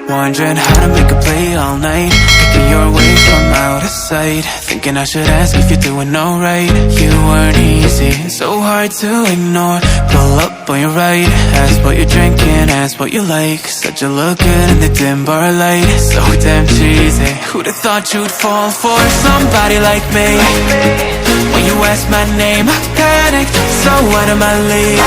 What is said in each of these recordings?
Wondering how to make a play all night, looking your way from out of sight, thinking I should ask if you're doing alright. You weren't easy, so hard to ignore. Pull up on your right, ask what you're drinking, ask what you like. Said you look good in the dim bar light, so damn cheesy. Who'd have thought you'd fall for somebody like me? When you asked my name, I panicked, so out of my league.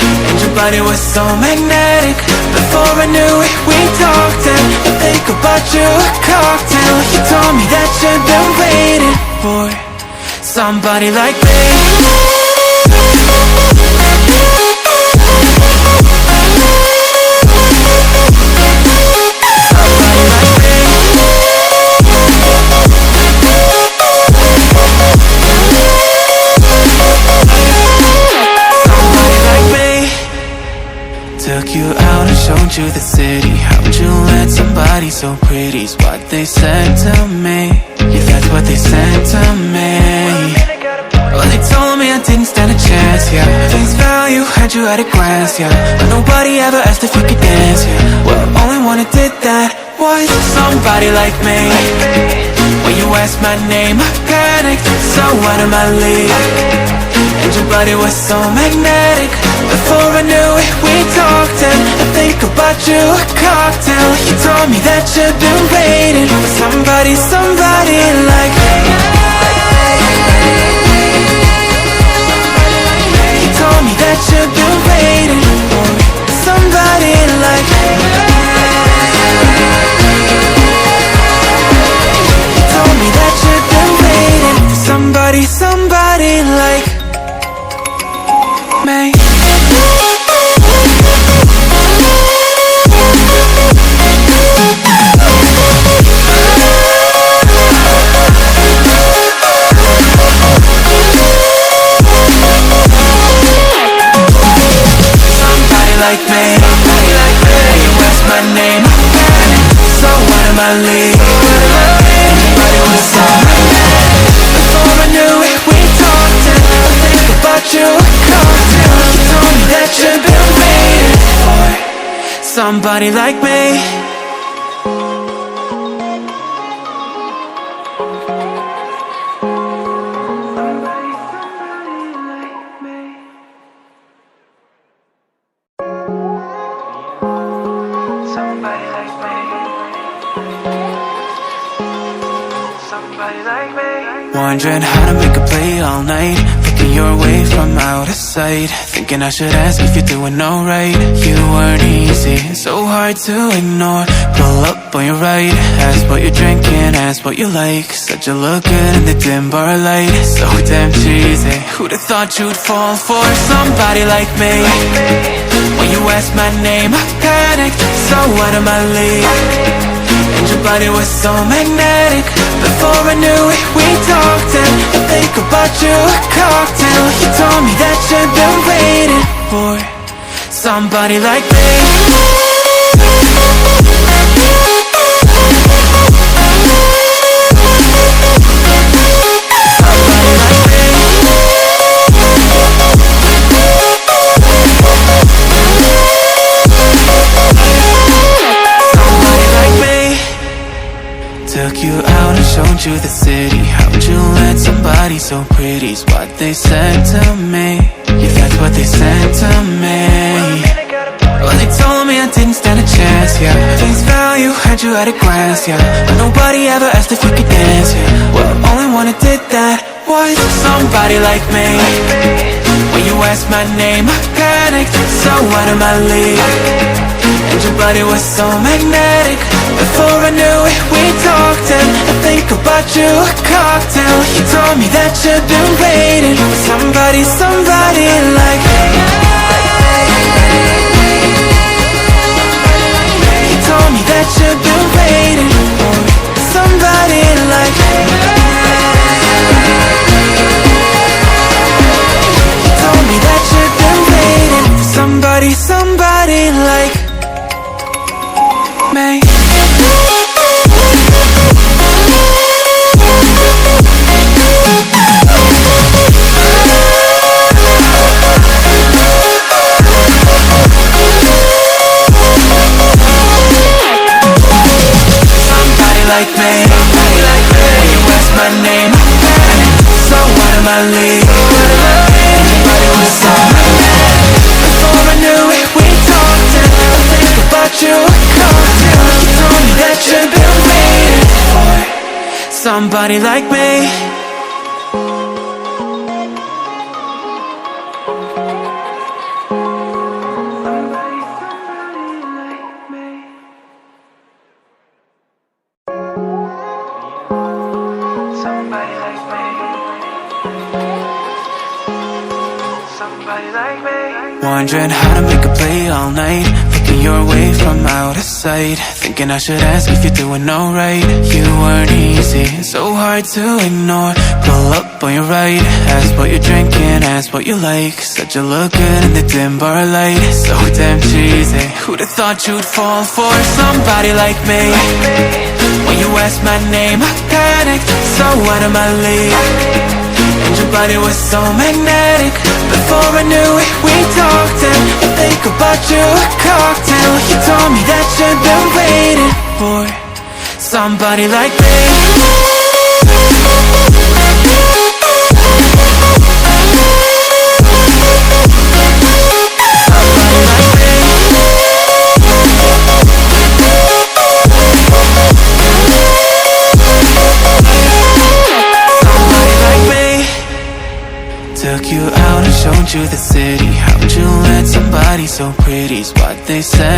And your body was so magnetic. Before I knew it, we talked, and I think about you a cocktail. You told me that you've been waiting for somebody like me. Took you out and showed you the city. How'd you let somebody so pretty's what they said to me? Yeah, that's what they said to me. Well, they told me I didn't stand a chance, yeah. Face value, had you at a glance, yeah. But nobody ever asked if you could dance, yeah. Well, only one who did that was somebody like me. When you asked my name, I panicked, so out of my league. And your body was so magnetic. Before I knew it, we talked, and I think about you a cocktail. You told me that you've been waiting for somebody, somebody like me. You told me that you've been waiting for somebody like me. You told me that you've been waiting for somebody, somebody like me. Like me, you asked my name, so out of my league. Everybody was so magnetic. Before I knew it, we talked, and I think about you a cocktail. You told me that you've been waiting for somebody like me. Wondering how to make a play all night, looking your way from out of sight, thinking I should ask if you're doing alright. You weren't easy, so hard to ignore. Pull up on your right, ask what you're drinking, ask what you like. Said you look good in the dim bar light, so damn cheesy. Who'd have thought you'd fall for somebody like me? When you asked my name, I panicked, so out of my league. And your body was so magnetic. Before I knew it, we talked, and I think about you a cocktail. You told me that you've been waiting for somebody like me. Took you out and showed you the city. How'd you let somebody so pretty's what they said to me? Yeah, that's what they said to me. Well, they told me I didn't stand a chance, yeah. Face value, had you at a glance, yeah. But nobody ever asked if you could dance, yeah. Well, only one who did that was somebody like me. When you asked my name, I panicked, so out of my league. And your body was so magnetic. Before I knew it, we talked, and I think about you a cocktail. You told me that you've been waiting for somebody, somebody like me. You told me that you've been waiting for somebody like me. You told me that you've been waiting for somebody, somebody like me. somebody like me. Somebody like me. Somebody like me. Wondering how to make a play all night, looking your way from out of sight, thinking I should ask if you're doing alright. You weren't easy, so hard to ignore. Pull up on your right, ask what you're drinking, ask what you like. Said you look good in the dim bar light, so damn cheesy. Who'd have thought you'd fall for somebody like me? When you asked my name, I panicked, so out of my league. And your body was so magnetic. Before I knew it, we talked, and I think about you a cocktail. You told me that you've been waiting for somebody like me. Took you out and showed you the city. How'd you let somebody so pretty's what they said?